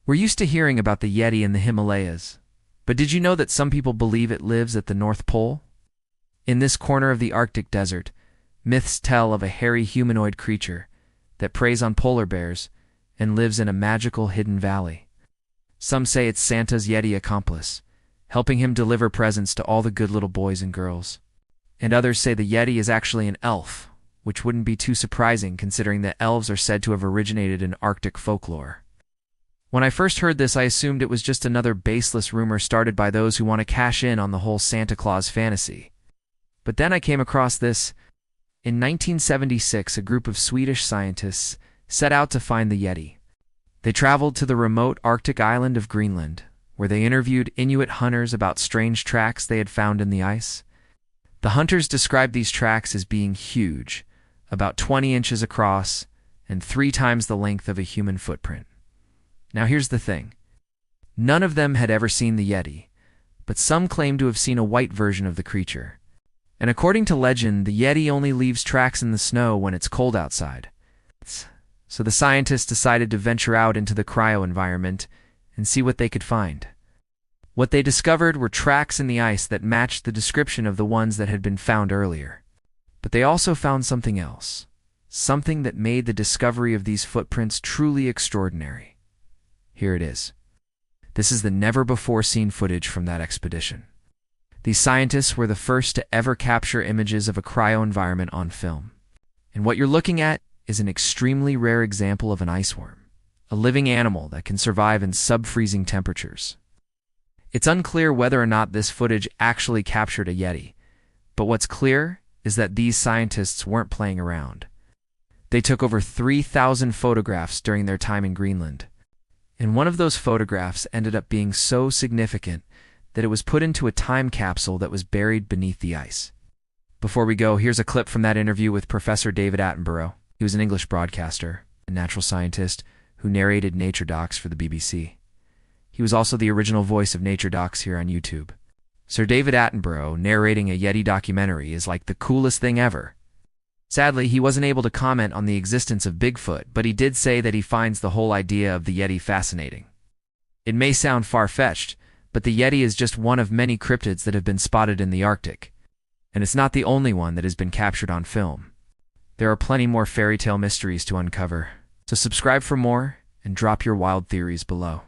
We're used to hearing about the Yeti in the Himalayas, but did you know that some people believe it lives at the North Pole? In this corner of the Arctic desert, myths tell of a hairy humanoid creature that preys on polar bears and lives in a magical hidden valley. Some say it's Santa's Yeti accomplice, helping him deliver presents to all the good little boys and girls. And others say the Yeti is actually an elf, which wouldn't be too surprising considering that elves are said to have originated in Arctic folklore. When I first heard this, I assumed it was just another baseless rumor started by those who want to cash in on the whole Santa Claus fantasy. But then I came across this. In 1976, a group of Swedish scientists set out to find the Yeti. They traveled to the remote Arctic island of Greenland, where they interviewed Inuit hunters about strange tracks they had found in the ice. The hunters described these tracks as being huge, about 20 inches across and 3 times the length of a human footprint. Now here's the thing. None of them had ever seen the Yeti, but some claimed to have seen a white version of the creature. And according to legend, the Yeti only leaves tracks in the snow when it's cold outside. So the scientists decided to venture out into the cryo environment and see what they could find. What they discovered were tracks in the ice that matched the description of the ones that had been found earlier. But they also found something else, something that made the discovery of these footprints truly extraordinary. Here it is. This is the never-before-seen footage from that expedition. These scientists were the first to ever capture images of a cryo environment on film. And what you're looking at is an extremely rare example of an ice worm, a living animal that can survive in sub-freezing temperatures. It's unclear whether or not this footage actually captured a Yeti, but what's clear is that these scientists weren't playing around. They took over 3,000 photographs during their time in Greenland, and one of those photographs ended up being so significant that it was put into a time capsule that was buried beneath the ice. Before we go, here's a clip from that interview with Professor David Attenborough. He was an English broadcaster, a natural scientist who narrated nature docs for the BBC. He was also the original voice of nature docs here on YouTube. Sir David Attenborough narrating a Yeti documentary is like the coolest thing ever. Sadly, he wasn't able to comment on the existence of Bigfoot, but he did say that he finds the whole idea of the Yeti fascinating. It may sound far-fetched, but the Yeti is just one of many cryptids that have been spotted in the Arctic. And it's not the only one that has been captured on film. There are plenty more fairy tale mysteries to uncover, so subscribe for more and drop your wild theories below.